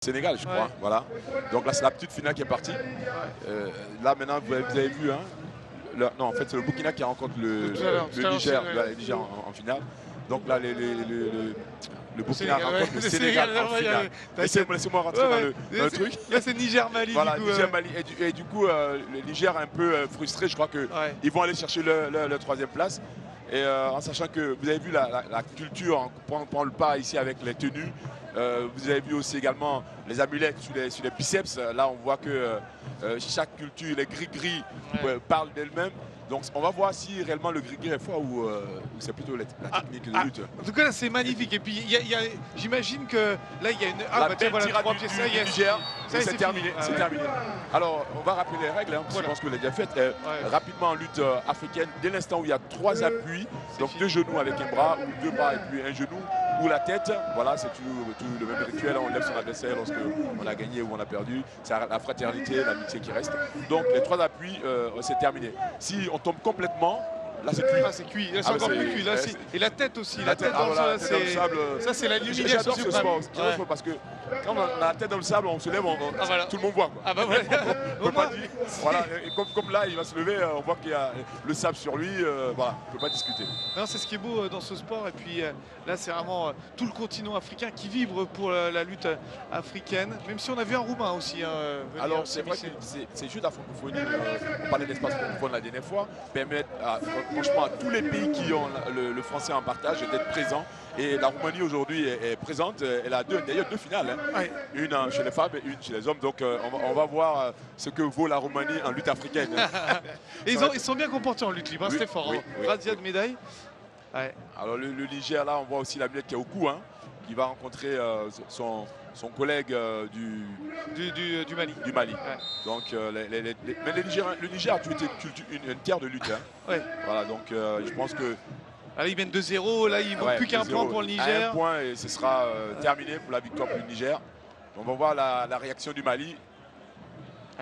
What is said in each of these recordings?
Sénégal, je crois. Voilà. Donc là, c'est la petite finale qui est partie. Là, maintenant, vous avez vu. Hein, non, en fait, c'est le Burkina qui rencontre le Niger, le Niger en finale. Donc là, le Burkina rencontre le Sénégal en finale. Laissez-moi rentrer dans le truc. Là, c'est Niger-Mali. Voilà, Niger-Mali. Et du coup, le Niger est un peu frustré. Je crois qu'ils vont aller chercher le troisième place. Et en sachant que vous avez vu la culture prendre le pas ici avec les tenues. Vous avez vu aussi également les amulettes sur les biceps. Là, on voit que chaque culture, les gris-gris parlent d'elle-même. Donc, on va voir si réellement le gris-gris est fort ou c'est plutôt la technique de lutte. En tout cas, là, c'est magnifique. Et puis, j'imagine que là, il y a une. Voilà, 3 pieds du Niger. C'est terminé. C'est terminé. Alors, on va rappeler les règles. Hein, je pense que vous l'avez déjà fait. Rapidement en lutte africaine, dès l'instant où il y a 3 appuis, donc 2 genoux avec un bras, ou 2 bras et puis un genou, ou la tête, voilà, c'est tout le même rituel. On lève son adversaire lorsqu'on a gagné ou on a perdu. C'est la fraternité, l'amitié qui reste. Donc, les 3 appuis, c'est terminé. Si on tombe complètement, là c'est cuit. Là c'est cuit, là c'est encore plus cuit. Là, et la tête aussi, la tête dans le sable, ça c'est la l'humiliation suprême. J'adore ce sport parce que quand on a la tête dans le sable, on se lève, voilà. Tout le monde voit. Quoi. Ah bah voilà. On peut pas dire. Voilà. Et comme là, il va se lever, on voit qu'il y a le sable sur lui. Voilà, on peut pas discuter. Non, c'est ce qui est beau dans ce sport. Et puis là, c'est vraiment tout le continent africain qui vibre pour la lutte africaine. Même si on a vu un Roumain aussi. Alors c'est vrai que c'est juste la francophonie. On parlait d'espace francophone la dernière fois. Permettre franchement à tous les pays qui ont le français en partage d'être présents. Et la Roumanie aujourd'hui est présente. Elle a d'ailleurs 2 finales. Hein. Une chez les femmes et une chez les hommes. Donc on va voir ce que vaut la Roumanie en lutte africaine. Et ils sont bien comportés en lutte libre. C'était fort. Razzia de médailles. Alors le Niger, là, on voit aussi la mulette qui est au cou. Hein, qui va rencontrer son collègue du Mali. Du Mali. Donc, mais le Niger a toujours été une terre de lutte. Hein. Voilà, donc je pense que. Là, ils mènent 2-0, là, il ne manque plus qu'un point pour le Niger. Un point et ce sera terminé pour la victoire pour le Niger. On va voir la réaction du Mali.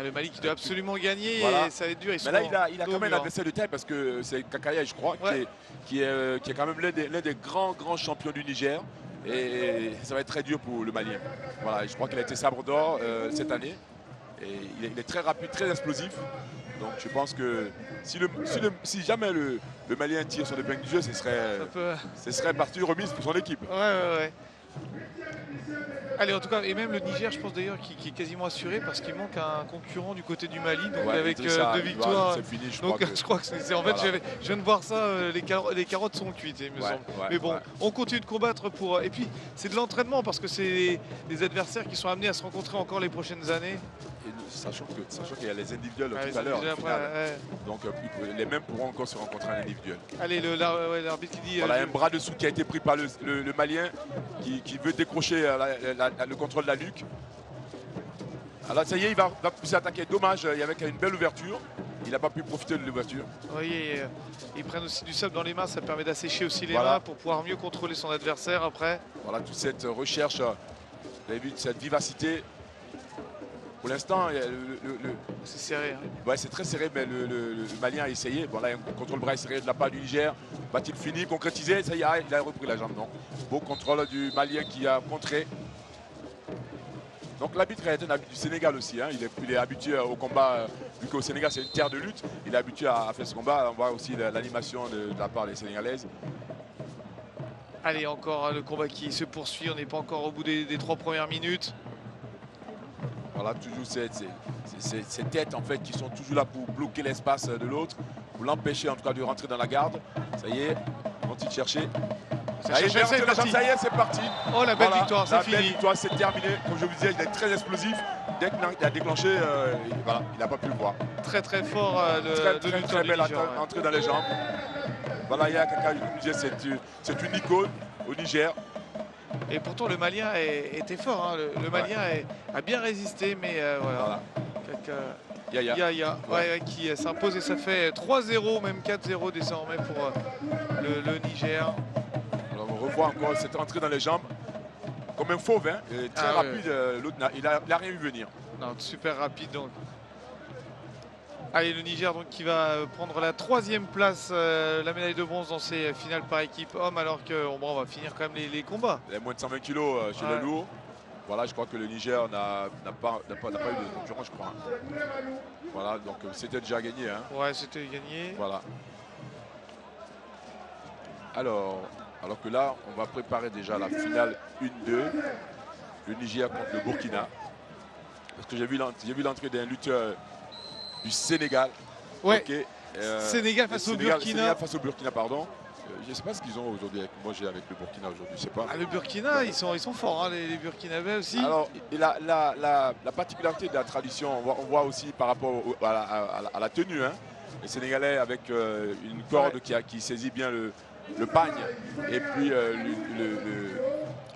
Le Mali qui doit absolument gagner, voilà. Et ça va être dur. Mais là, il a quand même un adversaire de taille parce que c'est Kakaya, je crois, qui est quand même l'un des grands champions du Niger. Et ça va être très dur pour le Malien. Voilà, je crois qu'il a été sabre d'or cette année. Et il est très rapide, très explosif. Donc je pense que si jamais le Malien tire son épingle du jeu, ce serait partie remise pour son équipe. Ouais. Allez, en tout cas, et même le Niger, je pense d'ailleurs, qui est quasiment assuré parce qu'il manque un concurrent du côté du Mali, donc avec 2 victoires. C'est fini, je crois que c'est. En fait, je viens de voir ça, les carottes sont cuites, il me semble. Mais bon, on continue de combattre pour. Et puis, c'est de l'entraînement parce que c'est des adversaires qui sont amenés à se rencontrer encore les prochaines années. Et sachant qu'il y a les individuels tout à l'heure. Donc, les mêmes pourront encore se rencontrer en individuel. Allez, l'arbitre qui dit. Voilà, un bras dessous qui a été pris par le Malien qui veut décrocher le contrôle de la nuque. Alors ça y est, il va plus attaquer. Dommage, il y avait une belle ouverture. Il n'a pas pu profiter de l'ouverture. Oui, ils prennent aussi du sable dans les mains, ça permet d'assécher aussi les mains pour pouvoir mieux contrôler son adversaire après. Voilà, toute cette recherche, vous avez vu cette vivacité. Pour l'instant, c'est serré. Hein. Ouais, c'est très serré, mais le Malien a essayé. Bon, là, un contrôle bras serré de la part du Niger. Va-t-il finir, concrétiser? Ça y est, il a repris la jambe. Non. Beau contrôle du Malien qui a contré. Donc l'arbitre est un habitué du Sénégal aussi. Hein. Il est habitué au combat, vu qu'au Sénégal c'est une terre de lutte. Il est habitué à faire ce combat. On voit aussi l'animation de la part des Sénégalaises. Allez, encore le combat qui se poursuit. On n'est pas encore au bout des 3 premières minutes. Voilà, toujours ces têtes en fait qui sont toujours là pour bloquer l'espace de l'autre, pour l'empêcher en tout cas de rentrer dans la garde. Ça y est, vont-ils chercher? Ça y est, c'est parti. Oh, la belle victoire, c'est fini. La belle victoire, c'est terminé. Comme je vous disais, il est très explosif. Dès qu'il a déclenché, il n'a pas pu le voir. Très fort très belle entrée dans les jambes. Voilà, il y a quelqu'un qui disait c'est une icône au Niger. Et pourtant le Malien était fort, hein. Le Malien a bien résisté, mais voilà. Yaya qui s'impose et ça fait 3-0, même 4-0 désormais pour le Niger. Alors on revoit encore cette entrée dans les jambes, comme un fauve, hein. Très rapide, l'autre il a rien vu venir. Non, super rapide donc. Allez, le Niger donc qui va prendre la 3e place, la médaille de bronze dans ces finales par équipe homme, alors qu'on va finir quand même les combats. Il y a moins de 120 kg chez les lourds. Voilà, je crois que le Niger n'a pas eu de concurrent, je crois. Hein. Voilà, donc c'était déjà gagné. Hein. Ouais, c'était gagné. Voilà. Alors que là, on va préparer déjà la finale 1-2. Le Niger contre le Burkina. Parce que j'ai vu l'entrée d'un lutteur du Sénégal. Ouais. Okay. Sénégal face au Burkina. Sénégal face au Burkina, pardon. Je ne sais pas ce qu'ils ont aujourd'hui avec moi, j'ai avec le Burkina aujourd'hui, je sais pas. Ah, le Burkina, ils sont forts, hein, les Burkinabés aussi. Alors, la particularité de la tradition, on voit aussi par rapport à la tenue. Hein. Les Sénégalais avec une corde qui saisit bien le pagne. Et puis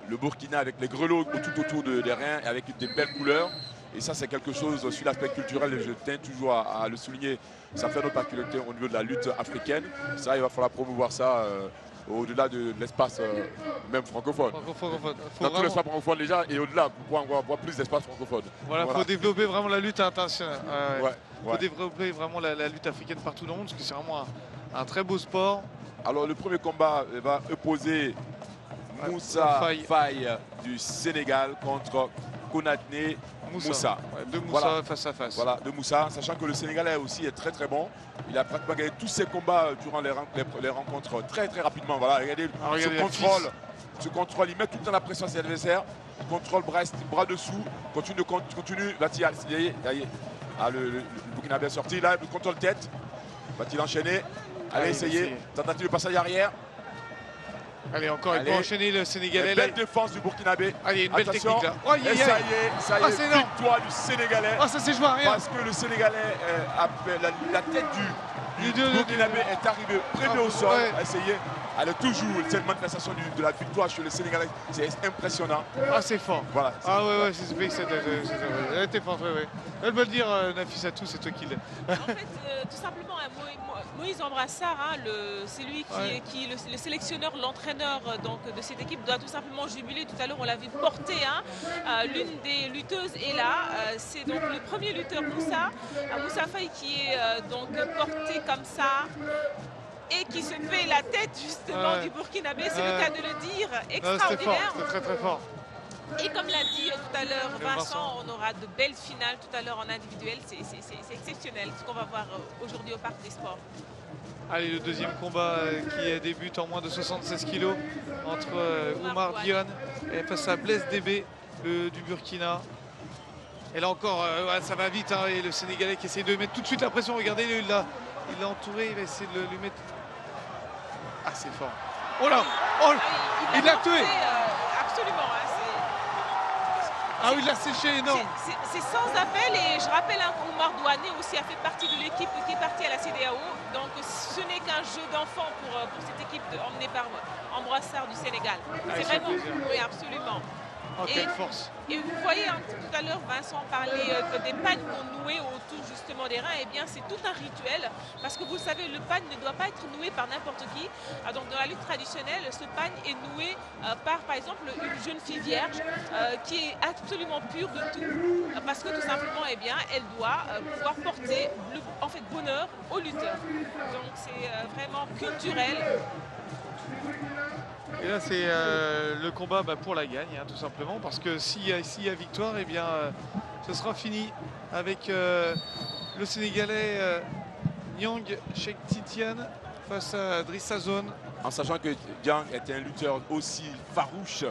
le Burkina avec les grelots tout autour des reins et avec des belles couleurs. Et ça, c'est quelque chose sur l'aspect culturel, je tiens toujours à le souligner. Ça fait notre particularité au niveau de la lutte africaine. Ça, il va falloir promouvoir ça au-delà de l'espace même francophone. Dans tout l'espace francophone déjà et au-delà, pour pouvoir avoir plus d'espace francophone. Voilà, il faut développer vraiment la lutte internationale. Il faut développer vraiment la lutte africaine partout dans le monde parce que c'est vraiment un très beau sport. Alors, le premier combat va opposer Moussa Faye du Sénégal contre Konaté Moussa. De Moussa face à face. Voilà, de Moussa, sachant que le Sénégalais aussi est très très bon. Il a pratiquement gagné tous ses combats durant les rencontres très très rapidement. Voilà, regardez ce contrôle, il met tout le temps la pression à ses adversaires. Il contrôle bras dessous, continue, va-t-il le Burkinabé est sorti, là, il contrôle tête. Va-t-il enchaîner? Allez, essayer. Tentative de passage arrière. Allez, encore, il peut enchaîner le Sénégalais. Belle défense du Burkinabé. Allez, une belle technique là. Oh, et ça y est, victoire du Sénégalais. Ah, ça s'est joué à rien. Parce que le Sénégalais, la tête du Burkinabé est arrivée près au sol. Essayer. Elle est toujours cette manifestation de la victoire sur le Sénégalais. C'est impressionnant. Ah, c'est fort. Voilà. Ah ouais, elle était forte, ouais. Elle veut le dire, Nafissatou, c'est toi qui l'as. En fait, tout simplement, Moïse Ambrassard, hein, c'est lui qui est le sélectionneur, l'entraîneur de cette équipe, doit tout simplement jubiler. Tout à l'heure, on l'avait porté. Hein, l'une des lutteuses est là. C'est donc le premier lutteur Moussa Faye, qui est donc porté comme ça. Et qui se fait la tête justement du Burkinabé, c'est le cas de le dire, extraordinaire. C'était très très fort. Et comme l'a dit tout à l'heure Vincent, on aura de belles finales tout à l'heure en individuel, c'est exceptionnel ce qu'on va voir aujourd'hui au Parc des Sports. Allez, le deuxième combat qui débute en moins de 76 kg entre Oumar Dione et face à Blaise Débé du Burkina. Et là encore, ça va vite, hein, et le Sénégalais qui essaie de mettre tout de suite la pression, regardez, il l'a entouré, il va essayer de lui mettre... Ah, c'est fort. Oh là, il l'a tué. Absolument. Ah oui, il l'a séché, énorme. C'est sans appel, et je rappelle qu'Oumar Douané aussi a fait partie de l'équipe qui est partie à la CEDEAO. Donc ce n'est qu'un jeu d'enfant pour cette équipe emmenée par Ambrassard du Sénégal. C'est vraiment... Oui, absolument. Oh, quelle force. Et vous voyez, tout à l'heure, Vincent parlait des pagnes qu'on nouait autour justement des reins. Eh bien, c'est tout un rituel. Parce que vous le savez, le pagne ne doit pas être noué par n'importe qui. Donc, dans la lutte traditionnelle, ce pagne est noué par exemple, une jeune fille vierge qui est absolument pure de tout. Parce que tout simplement, eh bien, elle doit pouvoir porter bonheur au lutteur. Donc, c'est vraiment culturel. Et là, c'est le combat pour la gagne, hein, tout simplement, parce que s'il y a victoire, eh bien, ce sera fini avec le Sénégalais Niang Cheikh Titian face à Drissa Zone. En sachant que Niang est un lutteur aussi farouche.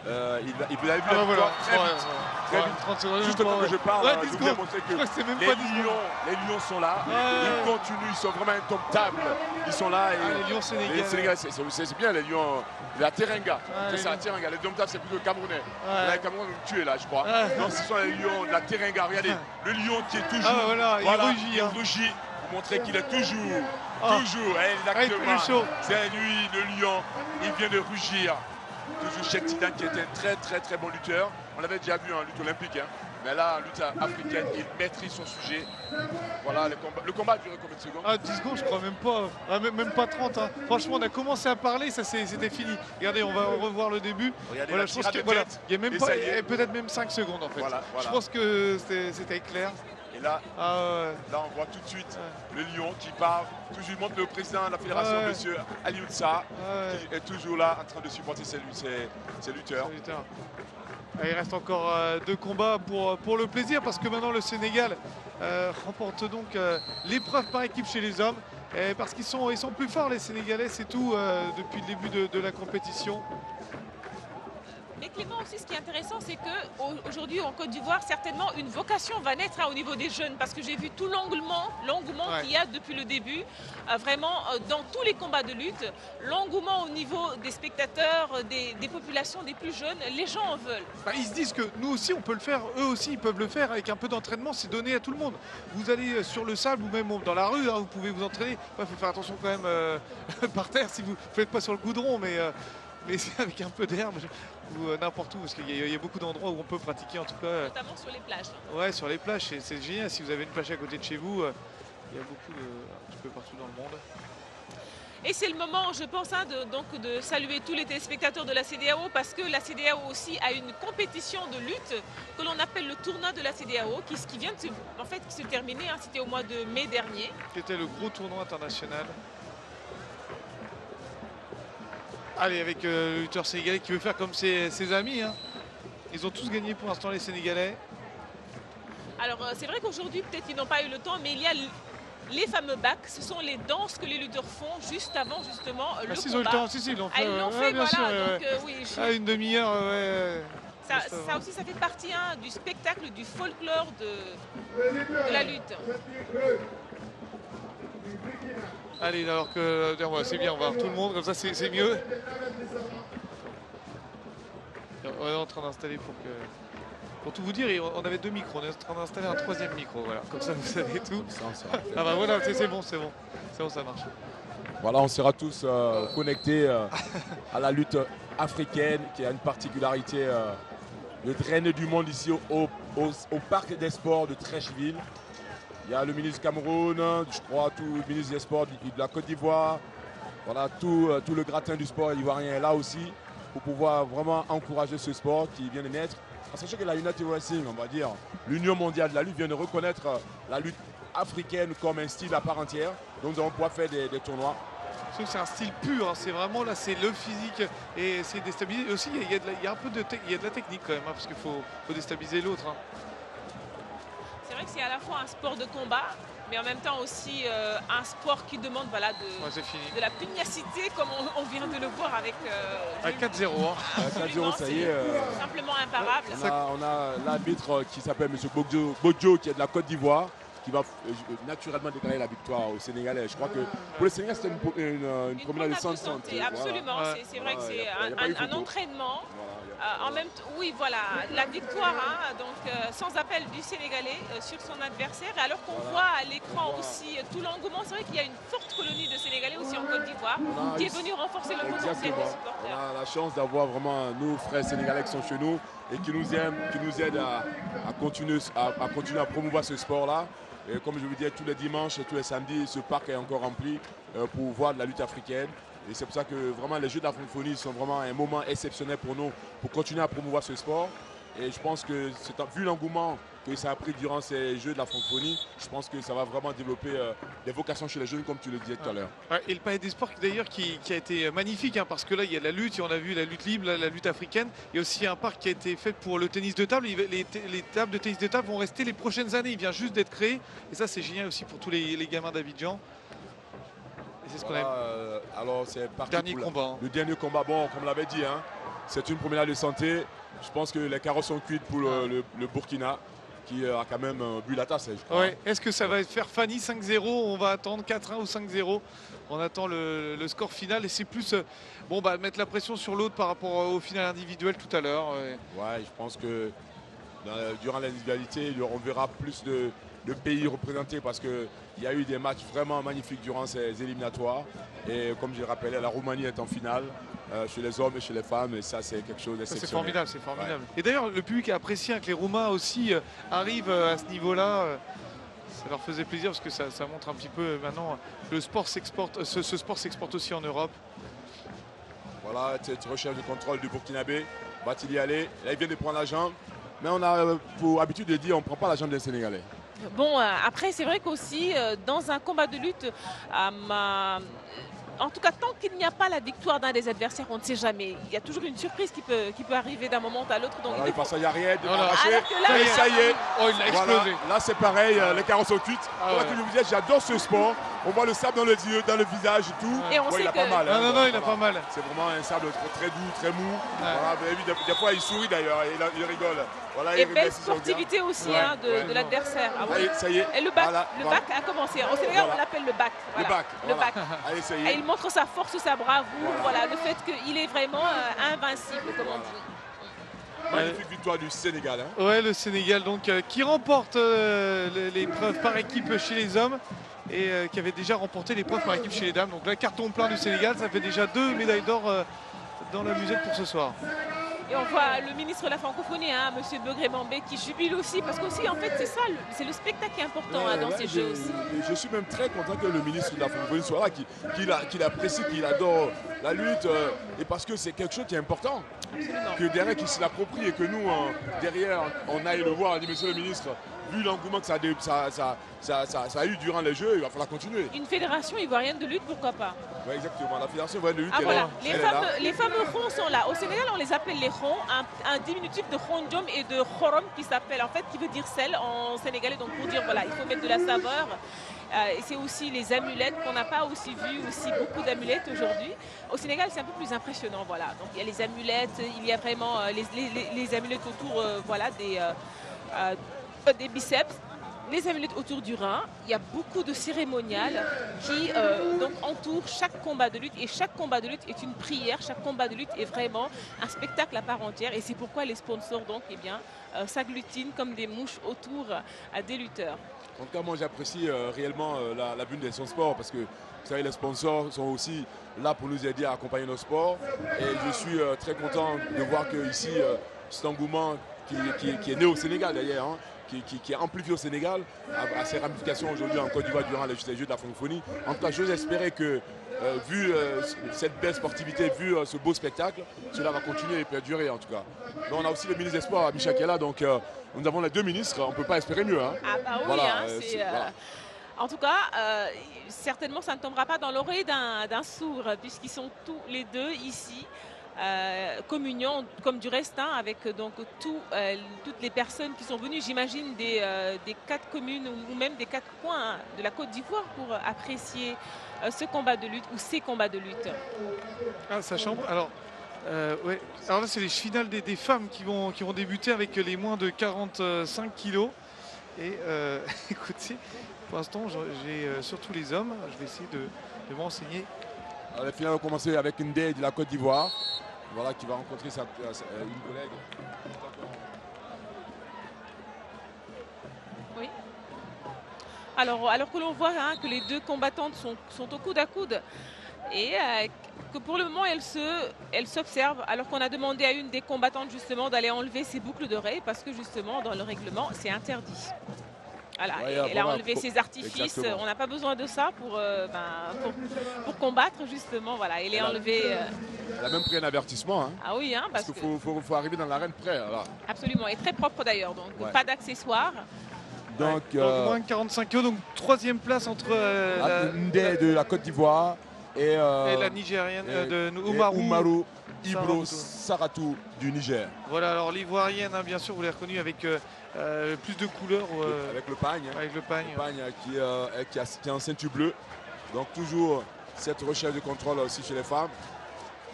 Il avait vu la victoire très vite. 30 secondes. Juste avant que je parle, je voulais montrer que les lions sont là. Ils continuent, ils sont vraiment indomptables. Ils sont là. Et les lions sénégalais. C'est bien les lions. La Teranga. C'est ça, la Teranga. Les indomptables, c'est plutôt le Camerounais. Là, le Cameroun nous tuer là, je crois. Non, ce sont les lions de la Teranga. Regardez, le lion qui est toujours. Il rugit. Pour montrer qu'il est toujours. Exactement. C'est lui, le lion. Il vient de rugir. Toujours Cheikh Titian qui est un très très très bon lutteur. On l'avait déjà vu en lutte olympique. Hein. Mais là, en lutte africaine, il maîtrise son sujet. Voilà, le combat a duré combien de secondes? 10 secondes, je crois, même pas. Même pas 30. Hein. Franchement, on a commencé à parler, ça c'était fini. Regardez, on va revoir le début. Regardez, voilà, je pense qu'il y a même pas, peut-être même 5 secondes en fait. Voilà. Je pense que c'était clair. Et là, là, on voit tout de suite le lion qui part. Toujours montre le président de la fédération, M. Alioune Sarr, qui est toujours là en train de supporter ses lutteurs. Il reste encore 2 combats pour le plaisir, parce que maintenant le Sénégal remporte donc l'épreuve par équipe chez les hommes. Parce qu'ils sont plus forts, les Sénégalais, c'est tout, depuis le début de la compétition. Mais Clément, aussi, ce qui est intéressant, c'est qu'aujourd'hui, en Côte d'Ivoire, certainement, une vocation va naître au niveau des jeunes, parce que j'ai vu tout l'engouement qu'il y a depuis le début, vraiment, dans tous les combats de lutte, l'engouement au niveau des spectateurs, des populations, des plus jeunes, les gens en veulent. Ils se disent que nous aussi, on peut le faire, eux aussi, ils peuvent le faire, avec un peu d'entraînement, c'est donné à tout le monde. Vous allez sur le sable ou même dans la rue, vous pouvez vous entraîner. Il faut faire attention quand même par terre, si vous ne faites pas sur le goudron, mais c'est avec un peu d'herbe ou n'importe où, parce qu'il y a beaucoup d'endroits où on peut pratiquer, en tout cas. Notamment sur les plages. Ouais, sur les plages, c'est génial. Si vous avez une plage à côté de chez vous, il y a beaucoup un petit peu partout dans le monde. Et c'est le moment, je pense, de saluer tous les téléspectateurs de la CEDEAO, parce que la CEDEAO aussi a une compétition de lutte que l'on appelle le tournoi de la CEDEAO, qui vient de se terminer. C'était au mois de mai dernier. C'était le gros tournoi international. Allez, avec le lutteur sénégalais qui veut faire comme ses amis. Ils ont tous gagné pour l'instant, les Sénégalais. Alors, c'est vrai qu'aujourd'hui, peut-être qu'ils n'ont pas eu le temps, mais il y a les fameux bacs. Ce sont les danses que les lutteurs font juste avant, justement, le combat. Ils ont eu le temps, si, ils l'ont fait. Ils l'ont fait, bien voilà. sûr, oui, une demi-heure, Ça aussi, ça fait partie du spectacle, du folklore de la lutte. Allez, alors que c'est bien, on va voir tout le monde, comme ça c'est mieux. On est en train d'installer pour tout vous dire, on avait 2 micros, on est en train d'installer un 3e micro, voilà, comme ça vous savez tout. Ah bah voilà, c'est bon, ça marche. Voilà, on sera tous connectés à la lutte africaine, qui a une particularité de drainer du monde ici au parc des sports de Treichville. Il y a le ministre du Cameroun, je crois, tout le ministre des Sports de la Côte d'Ivoire. Voilà, tout le gratin du sport ivoirien est là aussi pour pouvoir vraiment encourager ce sport qui vient de naître. En sachant que la United Wrestling, on va dire, l'Union mondiale de la lutte vient de reconnaître la lutte africaine comme un style à part entière. Donc nous allons pouvoir faire des tournois. C'est un style pur, c'est vraiment là, c'est le physique et c'est déstabilisé. Et aussi, il y a un peu de la technique quand même, parce qu'il faut déstabiliser l'autre. C'est vrai que c'est à la fois un sport de combat, mais en même temps aussi un sport qui demande de la pugnacité, comme on vient de le voir avec... à 4-0. 4-0, ça y est. Simplement imparable. On a l'arbitre qui s'appelle M. Bodjo, qui est de la Côte d'Ivoire, qui va naturellement déclarer la victoire au Sénégalais. Je crois que pour le Sénégal, c'était une promenade de santé. Absolument, voilà. C'est vrai que c'est un entraînement. En même temps, oui, voilà, la victoire, donc sans appel du Sénégalais sur son adversaire. Et alors qu'on voit à l'écran aussi tout l'engouement, c'est vrai qu'il y a une forte colonie de Sénégalais aussi en Côte d'Ivoire qui est venue renforcer le potentiel des supporters. On a la chance d'avoir vraiment nos frères sénégalais qui sont chez nous et qui nous aident à continuer à promouvoir ce sport-là. Et comme je vous disais, tous les dimanches et tous les samedis, ce parc est encore rempli pour voir de la lutte africaine. Et c'est pour ça que vraiment les Jeux de la francophonie sont vraiment un moment exceptionnel pour nous, pour continuer à promouvoir ce sport. Et je pense que, vu l'engouement que ça a pris durant ces Jeux de la francophonie, je pense que ça va vraiment développer des vocations chez les jeunes, comme tu le disais tout à l'heure. Et le palais des sports, d'ailleurs, qui a été magnifique, parce que là, il y a la lutte, et on a vu la lutte libre, la lutte africaine. Il y a aussi un parc qui a été fait pour le tennis de table. Les tables de tennis de table vont rester les prochaines années. Il vient juste d'être créé. Et ça, c'est génial aussi pour tous les gamins d'Abidjan. C'est ce qu'on a. Alors, c'est parti dernier combat. Le dernier combat, bon, comme on l'avait dit, c'est une promenade de santé. Je pense que les carottes sont cuites pour le Burkina, qui a quand même bu la tasse, je crois. Ouais. Est-ce que ça va faire Fanny 5-0? On va attendre 4-1 ou 5-0. On attend le score final et c'est plus mettre la pression sur l'autre par rapport au final individuel tout à l'heure. Ouais, je pense que durant l'individualité, on verra plus de pays représentés parce qu'il y a eu des matchs vraiment magnifiques durant ces éliminatoires. Et comme je l'ai rappelé, la Roumanie est en finale chez les hommes et chez les femmes. Et ça, c'est quelque chose d'exceptionnel. C'est formidable. Ouais. Et d'ailleurs, le public a apprécié que les Roumains aussi arrivent à ce niveau-là. Ça leur faisait plaisir parce que ça montre un petit peu maintenant le sport s'exporte. Ce sport s'exporte aussi en Europe. Voilà, cette recherche de contrôle du Burkinabé. Va-t-il y aller? Là, il vient de prendre la jambe. Mais on a pour habitude de dire on ne prend pas la jambe des Sénégalais. Bon, après, c'est vrai qu'aussi, dans un combat de lutte, en tout cas, tant qu'il n'y a pas la victoire d'un des adversaires, on ne sait jamais. Il y a toujours une surprise qui peut arriver d'un moment à l'autre. Donc, il passe à Yaried, là, ça y est. Oh, il a explosé. Là, c'est pareil, les carreaux sont cuites. Que je vous disais, j'adore ce sport. On voit le sable dans les yeux, dans le visage et tout. Et on sait il a que... pas mal. Non, il a pas mal. C'est vraiment un sable très doux, très mou. Voilà, vous avez vu, des fois, il sourit d'ailleurs, il rigole. Voilà, et belle sportivité aussi de l'adversaire. Ah oui. Ça y est. Et le bac, bac a commencé. Au Sénégal, on l'appelle le bac. Voilà. Le bac. Allez, ça y est. Et il montre sa force, sa bravoure, voilà, le fait qu'il est vraiment invincible, comme on dit. Magnifique victoire du Sénégal. Ouais, le Sénégal donc qui remporte l'épreuve par équipe chez les hommes et qui avait déjà remporté l'épreuve par équipe chez les dames. Donc là, carton plein du Sénégal, ça fait déjà 2 médailles d'or dans la musette pour ce soir. Et on voit le ministre de la francophonie, M. Begré Mambé, qui jubile aussi, parce qu'aussi, en fait, c'est ça, c'est le spectacle qui est important dans ces jeux aussi. Je suis même très content que le ministre de la francophonie soit là, qu'il apprécie, qu'il adore la lutte, et parce que c'est quelque chose qui est important. Absolument. Que derrière, qu'il se l'approprie et que nous, derrière, on aille le voir, on dit, monsieur le ministre, vu l'engouement que ça a eu durant les Jeux, il va falloir continuer. Une fédération ivoirienne de lutte, pourquoi pas? Oui, exactement. La fédération ivoirienne de lutte, les fameux ronds sont là. Au Sénégal, on les appelle les ronds, un diminutif de rondjom et de khorom qui s'appelle, en fait, qui veut dire sel en sénégalais. Donc pour dire, voilà, il faut mettre de la saveur. Et c'est aussi les amulettes qu'on n'a pas aussi vu, aussi beaucoup d'amulettes aujourd'hui. Au Sénégal, c'est un peu plus impressionnant, voilà. Donc il y a les amulettes, il y a vraiment les amulettes autour, voilà, des biceps, les amulettes autour du rein. Il y a beaucoup de cérémonial qui donc entourent chaque combat de lutte, et chaque combat de lutte est une prière, chaque combat de lutte est vraiment un spectacle à part entière, et c'est pourquoi les sponsors donc s'agglutinent comme des mouches autour des lutteurs. En tout cas, moi j'apprécie réellement la bulle des sports, parce que vous savez, les sponsors sont aussi là pour nous aider à accompagner nos sports, et je suis très content de voir que ici cet engouement qui est né au Sénégal d'ailleurs, qui est amplifié au Sénégal, à ses ramifications aujourd'hui en Côte d'Ivoire durant les Jeux de la francophonie. En tout cas, j'ose espérer que, vu cette belle sportivité, vu ce beau spectacle, cela va continuer et perdurer en tout cas. Mais on a aussi le ministre des Sports, Michel, qui est là, donc nous avons les deux ministres, on ne peut pas espérer mieux. Hein. Ah bah oui, voilà, voilà. En tout cas, certainement ça ne tombera pas dans l'oreille d'un sourd, puisqu'ils sont tous les deux ici. Communion, comme du reste, avec donc toutes les personnes qui sont venues, j'imagine, des 4 communes ou même des 4 coins de la Côte d'Ivoire pour apprécier ce combat de lutte ou ces combats de lutte. Ah, ça chambre. Alors, ouais. Alors là, c'est les finales des femmes qui vont débuter avec les moins de 45 kilos. Et écoutez, pour l'instant, j'ai surtout les hommes. Je vais essayer de m'enseigner. Les finales vont commencer avec une dé de la Côte d'Ivoire. Voilà, qui va rencontrer une collègue. Oui. Alors que l'on voit que les deux combattantes sont au coude à coude et que pour le moment elles s'observent, alors qu'on a demandé à une des combattantes justement d'aller enlever ses boucles d'oreilles parce que justement dans le règlement c'est interdit. Voilà, elle a enlevé ses artifices. Exactement. On n'a pas besoin de ça pour combattre justement. Voilà, elle est enlevée. Elle a même pris un avertissement. Hein, ah oui, parce qu'il faut arriver dans l'arène prêt. Voilà. Absolument, et très propre d'ailleurs, donc pas d'accessoires. Donc moins de 45 kg, donc 3e place entre Ndé de la Côte d'Ivoire et la Nigérienne de Oumarou Ibro Saratou du Niger. Voilà, alors l'ivoirienne, bien sûr, vous l'avez reconnue avec plus de couleurs. Avec le pagne. Avec le pagne. Le pagne qui est en ceinture bleue. Donc toujours cette recherche de contrôle aussi chez les femmes.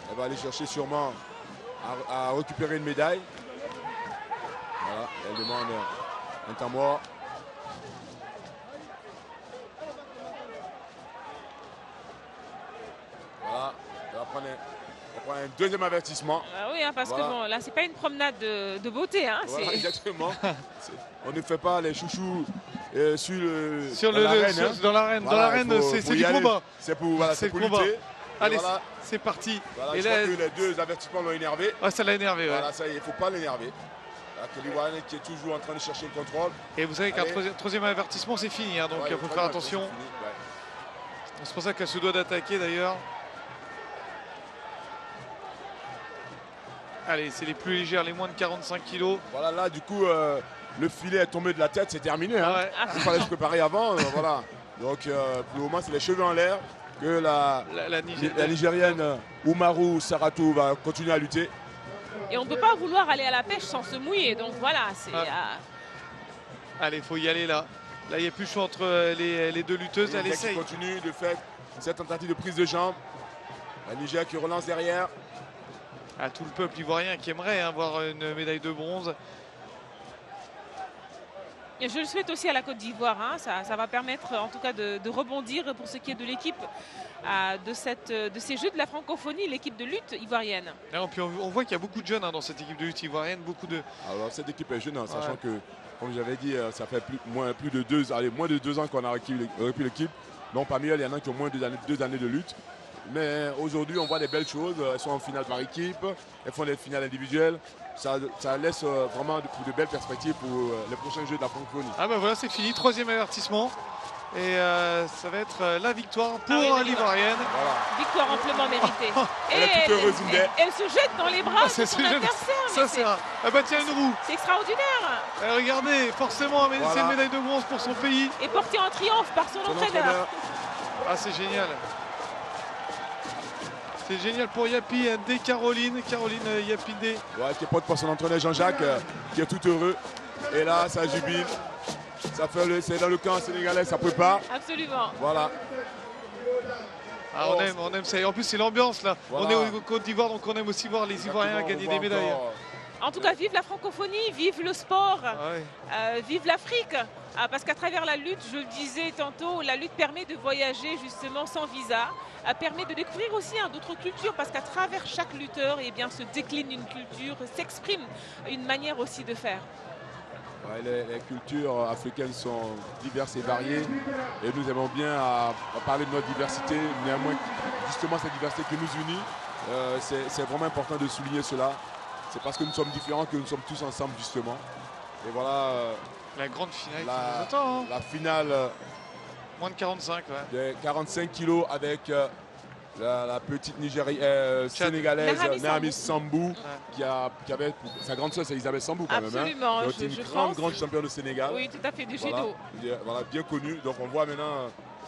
Elle va aller chercher sûrement à récupérer une médaille. Voilà, elle demande un temps mort. Voilà, elle va prendre un deuxième avertissement. Ah oui, parce que bon, là, c'est pas une promenade de beauté. Hein, voilà, exactement. On ne fait pas les chouchous dans l'arène. Dans l'arène, c'est du combat. C'est pour lutter. Allez, voilà. C'est parti. Voilà, et je crois que les deux avertissements l'ont énervé. Ah, ça l'a énervé. Voilà, ça, il ne faut pas l'énerver. L'Ivoirien qui est toujours en train de chercher le contrôle. Et vous savez qu'un troisième avertissement, c'est fini. Hein, donc il faut faire attention. C'est pour ça qu'elle se doit d'attaquer d'ailleurs. Allez, c'est les plus légères, les moins de 45 kg. Voilà, là, du coup, le filet est tombé de la tête, c'est terminé. Hein. Ouais. Il fallait se préparer avant. Voilà. Donc, pour le moment, c'est les cheveux en l'air. que la Nigérienne Umaru Saratu va continuer à lutter. Et on ne peut pas vouloir aller à la pêche sans se mouiller. Donc voilà, c'est... Allez, il faut y aller là. Là, il n'y a plus le choix entre les deux lutteuses. Elle essaye. Qui continue de faire cette tentative de prise de jambe. La Niger qui relance derrière. Tout le peuple ivoirien qui aimerait voir une médaille de bronze. Et je le souhaite aussi à la Côte d'Ivoire. Ça va permettre en tout cas de rebondir pour ce qui est de l'équipe de ces Jeux de la francophonie, l'équipe de lutte ivoirienne. Puis on voit qu'il y a beaucoup de jeunes dans cette équipe de lutte ivoirienne. Alors cette équipe est jeune, sachant que, comme j'avais dit, ça fait moins de 2 ans qu'on a repris l'équipe. Donc parmi elles, il y en a qui ont moins de 2 années de lutte. Mais aujourd'hui, on voit des belles choses. Elles sont en finale par équipe, elles font des finales individuelles. Ça laisse vraiment de belles perspectives pour les prochains Jeux de la francophonie. Voilà, c'est fini. 3e avertissement. Et ça va être la victoire pour l'Ivoirienne. Voilà. Victoire amplement méritée. Elle est toute heureuse, elle se jette dans les bras de son adversaire. Tiens, une roue. C'est extraordinaire. Regardez, forcément, c'est une médaille de bronze pour son pays. Et portée en triomphe par son entraîneur. C'est génial. C'est génial pour Yapi Ndé Caroline Yapi Ndé. Qui porte par son entraîneur Jean-Jacques, qui est tout heureux. Et là, ça jubile. C'est dans le camp sénégalais, ça prépare. Absolument. Voilà. On aime ça. Et en plus, c'est l'ambiance là. Voilà. On est au Côte d'Ivoire, donc on aime aussi voir les Ivoiriens gagner des médailles. En tout cas, vive la francophonie, vive le sport, vive l'Afrique. Parce qu'à travers la lutte, je le disais tantôt, la lutte permet de voyager justement sans visa, permet de découvrir aussi d'autres cultures, parce qu'à travers chaque lutteur, se décline une culture, s'exprime une manière aussi de faire. Les cultures africaines sont diverses et variées, et nous aimons bien à parler de notre diversité. Néanmoins, justement, cette diversité qui nous unit, c'est vraiment important de souligner cela. C'est parce que nous sommes différents que nous sommes tous ensemble, justement. Et voilà. La grande finale la finale. Moins de 45, de 45 kilos avec la petite sénégalaise Naami Sambou, qui avait sa grande sœur, c'est Isabelle Sambou quand même. Absolument. Qui est une grande championne au Sénégal. Oui, tout à fait, du judo. Voilà, bien connue. Donc on voit maintenant.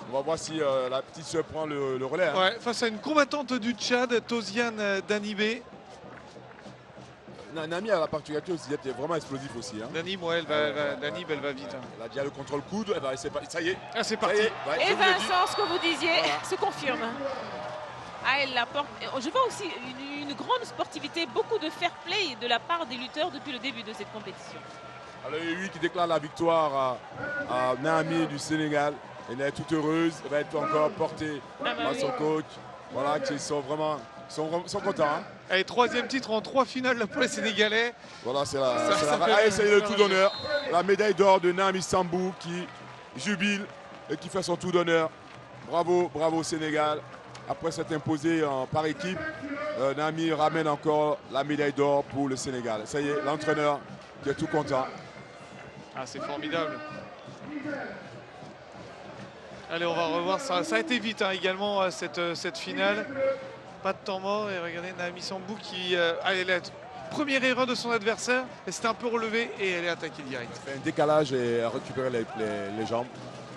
On va voir si la petite sœur prend le relais. Face à une combattante du Tchad, Tosiane Danibé. Nami a la particularité aussi d'être vraiment explosif aussi. Danib, elle va vite. Elle a déjà le contrôle coude. Ça y est. C'est parti. Et Vincent, ce que vous disiez se confirme. Elle l'apporte. Je vois aussi une grande sportivité, beaucoup de fair play de la part des lutteurs depuis le début de cette compétition. Alors, il y a lui qui déclare la victoire à Nami du Sénégal. Elle est toute heureuse. Elle va être encore portée par son coach. Voilà, qui sont vraiment. Ils sont contents. Allez, 3e titre en 3 finales pour les Sénégalais. Voilà, c'est le tout d'honneur. La médaille d'or de Naami Sambou qui jubile et qui fait son tout d'honneur. Bravo Sénégal. Après s'être imposé par équipe, Naami ramène encore la médaille d'or pour le Sénégal. Ça y est, l'entraîneur qui est tout content. C'est formidable. Allez, on va revoir ça. Ça a été vite également cette finale. Pas de temps mort. Et regardez Naami Sambou qui première erreur de son adversaire. Elle s'était un peu relevée et elle est attaquée direct. Elle fait un décalage et a récupéré les jambes.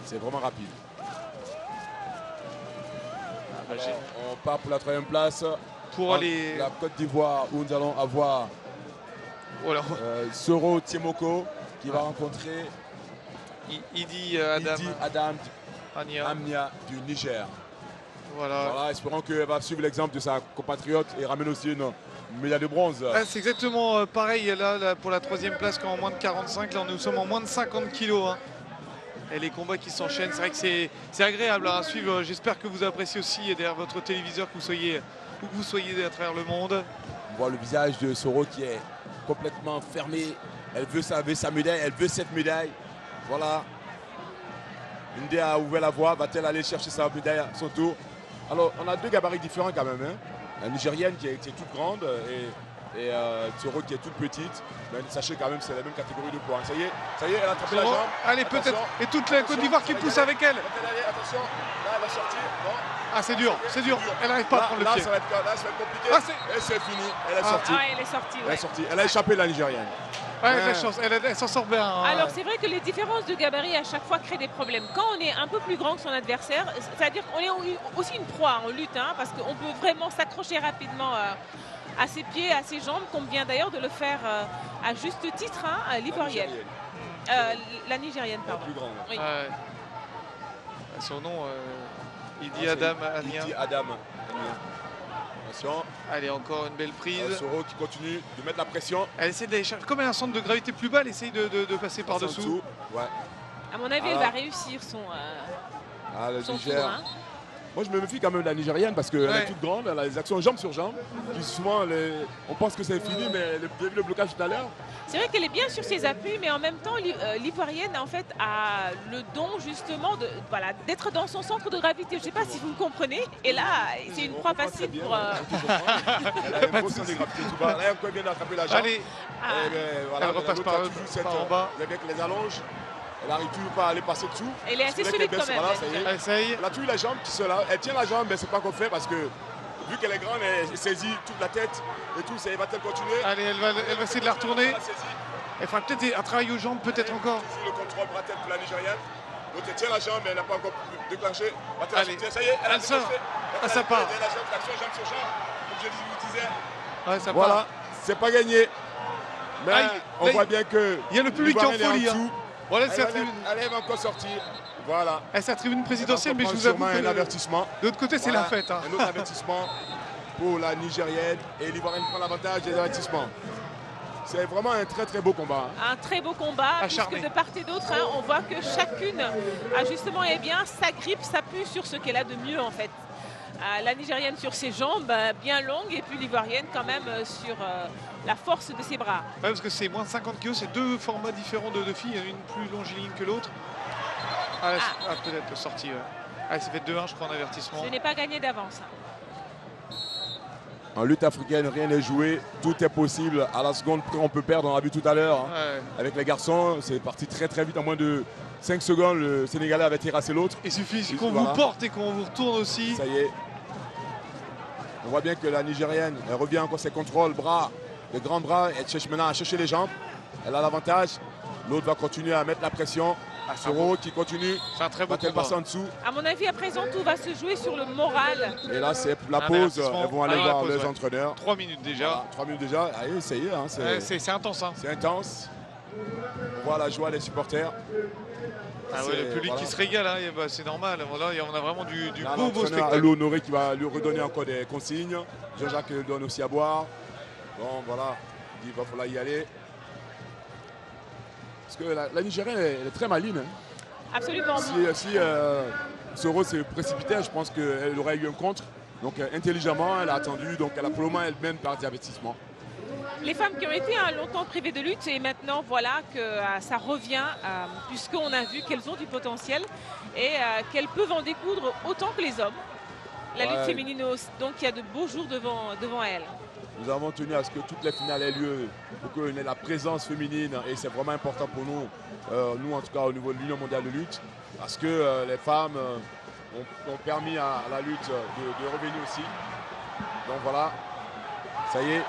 C'est vraiment rapide. Alors, on part pour la 3e place. Pour la Côte d'Ivoire, où nous allons avoir Soro Tiemoko qui va rencontrer Idi Adam Amnia du Niger. Voilà, espérons qu'elle va suivre l'exemple de sa compatriote et ramène aussi une médaille de bronze. C'est exactement pareil là, pour la 3e place qu'en moins de 45. Là, nous sommes en moins de 50 kilos. Et les combats qui s'enchaînent, c'est vrai que c'est agréable à suivre. J'espère que vous appréciez aussi derrière votre téléviseur, où que vous soyez à travers le monde. On voit le visage de Soro qui est complètement fermé. Elle veut sa médaille, elle veut cette médaille. Voilà. Ndé a ouvert la voie. Va-t-elle aller chercher sa médaille à son tour? Alors, on a 2 gabarits différents quand même. La Nigérienne qui est toute grande et Soro qui est toute petite. Mais sachez quand même c'est la même catégorie de poids. Ça y est, elle a attrapé la jambe. Allez, peut-être. Et toute la Côte d'Ivoire qui pousse avec elle. Attention, là elle va sortir. Bon. C'est dur. Elle n'arrive pas à prendre le pied. Là, ça va être compliqué. Et c'est fini. Elle est sortie. Elle est sortie. Elle est sortie. Elle a échappé la Nigérienne. elle a de la chance, elle s'en sort bien. Hein. Alors c'est vrai que les différences de gabarit à chaque fois créent des problèmes. Quand on est un peu plus grand que son adversaire, c'est-à-dire qu'on est aussi une proie en lutte, hein, parce qu'on peut vraiment s'accrocher rapidement à ses pieds, à ses jambes, comme vient d'ailleurs de le faire à juste titre, hein, l'Ivoirienne. La Nigérienne, pardon. Plus grande. Oui. Son nom, Idi Adam. Idi Adam. Attention. Allez, encore une belle prise. Soro qui continue de mettre la pression. Elle essaie d'aller chercher. Comme elle a un centre de gravité plus bas, elle essaye de passer par-dessous. Ouais. À mon avis, elle va réussir son tour. Hein. Moi, je me méfie quand même de la Nigérienne parce qu'elle est toute grande, elle a des actions jambe sur jambe. Qui souvent, on pense que c'est fini, mais le blocage tout à l'heure. C'est vrai qu'elle est bien sur ses appuis, mais en même temps, l'Ivoirienne en fait a le don justement d'être dans son centre de gravité. Je ne sais pas si vous me comprenez. Et là, c'est une proie facile pour. Elle a un beau centre de gravité tout bas. Là, elle vient d'attraper la jambe. Allez, voilà, elle repasse par en bas. Avec les allonges. Elle n'arrive toujours pas à aller passer dessous. Elle est assez solide quand même. Voilà, ça y est. Essaye. Elle a toujours la jambe qui se là. Elle tient la jambe, mais c'est pas qu'on fait parce que vu qu'elle est grande, elle saisit toute la tête et tout. Ça va-t-elle continuer? Allez, elle va essayer de la retourner. Elle fera peut-être un travail aux jambes, peut-être encore. Le contrôle bras-tête pour la Nigériane. Donc elle tient la jambe, mais elle n'a pas encore déclenché. Allez, ça y est, elle sort. Ça part. Elle a l'action jambe sur jambe, comme je vous disais. Ouais, ça voilà, part. c'est pas gagné. Mais on voit bien que il y a le public en folie. Voilà, elle va encore sortir. Voilà. Elle c'est la tribune présidentielle, mais je vous avoue que un avertissement. De l'autre côté, c'est la fête. Hein. Un autre avertissement pour la Nigérienne et l'Ivoirienne prend l'avantage des avertissements. C'est vraiment un très très beau combat. Un très beau combat, puisque de part et d'autre, hein, on voit que chacune a justement s'agrippe, s'appuie sur ce qu'elle a de mieux en fait. La Nigérienne sur ses jambes bien longues et puis l'Ivoirienne quand même sur la force de ses bras. Ouais, parce que c'est moins de 50 kg, c'est deux formats différents de filles, une plus longiligne que l'autre. Peut-être sortie. Ouais. Elle s'est fait 2-1 je crois en avertissement. Ce n'est pas gagné d'avance. En lutte africaine, rien n'est joué, tout est possible. À la seconde près, on peut perdre, on l'a vu tout à l'heure. Hein. Avec les garçons, c'est parti très très vite. En moins de 5 secondes, le Sénégalais avait terrassé l'autre. Il suffit qu'on vous porte et qu'on vous retourne aussi. Ça y est. On voit bien que la Nigérienne, elle revient encore ses contrôles, bras, les grands bras. Elle cherche maintenant à chercher les jambes. Elle a l'avantage. L'autre va continuer à mettre la pression. Soro qui continue. C'est un très beau combat. Passer en dessous. À mon avis, à présent, tout va se jouer sur le moral. Et là, c'est la pause. Elles vont aller voir les entraîneurs. 3 minutes déjà. Voilà, 3 minutes déjà. Allez, ça y est. Hein, c'est intense. Hein. C'est intense. On voit la joie des supporters. Le public qui se régale, hein, c'est normal. Là, on a vraiment du beau spectacle. Alou Honoré qui va lui redonner encore des consignes. Jean-Jacques lui donne aussi à boire. Bon, voilà. Il va falloir y aller. Parce que la Nigérienne, elle est très maligne. Hein. Absolument. Si Soro s'est précipité, je pense qu'elle aurait eu un contre. Donc intelligemment, elle a attendu. Donc elle a pour le moment elle-même par divertissement. Les femmes qui ont été longtemps privées de lutte et maintenant voilà que ça revient puisqu'on a vu qu'elles ont du potentiel et qu'elles peuvent en découdre autant que les hommes. La lutte féminine, donc il y a de beaux jours devant elles. Nous avons tenu à ce que toutes les finales aient lieu pour qu'on ait la présence féminine et c'est vraiment important pour nous, nous en tout cas au niveau de l'Union mondiale de lutte, parce que les femmes ont permis à la lutte de revenir aussi. Donc voilà, ça y est.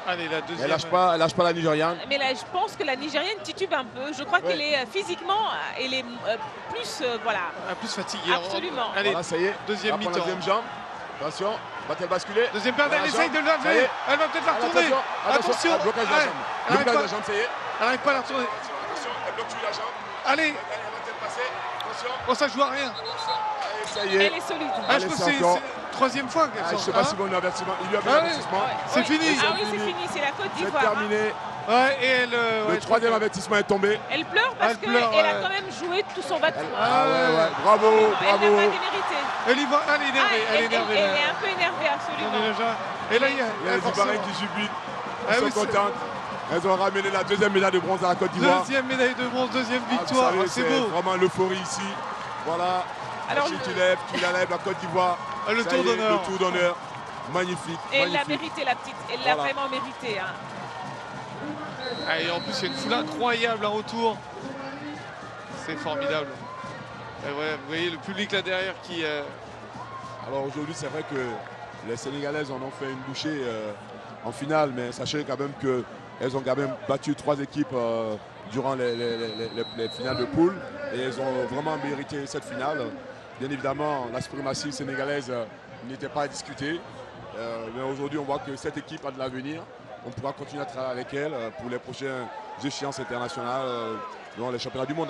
Allez, la deuxième. Elle lâche pas la Nigériane. Mais là, je pense que la Nigérienne titube un peu. Je crois qu'elle est physiquement, elle est plus, plus fatiguée. Absolument. Allez, voilà, ça y est. Deuxième mi-temps. Deuxième jambe. Attention, va-t-elle basculer? Deuxième paire, elle essaye de lever. Elle va peut-être la retourner. Attention. Blocage de la jambe. Blocage de la jambe, ça y est. Elle n'arrive pas à la retourner. Attention, elle bloque la jambe. Allez. Elle va-t-elle passer? Attention. Oh, ça joue à rien. Allez, ça y est. Elle est solide. Je pense que c'est troisième fois qu'elle sort. Je ne sais pas si vous avez un avertissement. Il y a un avertissement. C'est fini. Ah oui, c'est fini. C'est la Côte d'Ivoire. C'est terminé. Le troisième avertissement est tombé. Elle pleure parce qu'elle a quand même joué tout son battement. Bravo, Elle n'a pas démérité. Elle est énervée. Elle est un peu énervée, absolument. Et là, il y a les Ivoiriens qui jubilent. Ils sont contentes. Elles ont ramené la deuxième médaille de bronze à la Côte d'Ivoire. Deuxième médaille de bronze, deuxième victoire. C'est beau. Vraiment l'euphorie ici. Voilà. Alors, si tu lèves, la Côte d'Ivoire. Le tour d'honneur. Le tour d'honneur. Magnifique. Et elle l'a mérité, la petite. Elle l'a vraiment mérité. Hein. Et en plus, il y a une foule incroyable autour. C'est formidable. Et ouais, vous voyez le public là derrière qui... Alors aujourd'hui, c'est vrai que les Sénégalaises en ont fait une bouchée en finale, mais sachez quand même que Elles ont quand même battu 3 équipes durant les finales de poule. Et elles ont vraiment mérité cette finale. Bien évidemment, la suprématie sénégalaise n'était pas à discuter. Mais aujourd'hui, on voit que cette équipe a de l'avenir. On pourra continuer à travailler avec elle pour les prochaines échéances internationales, dans les championnats du monde.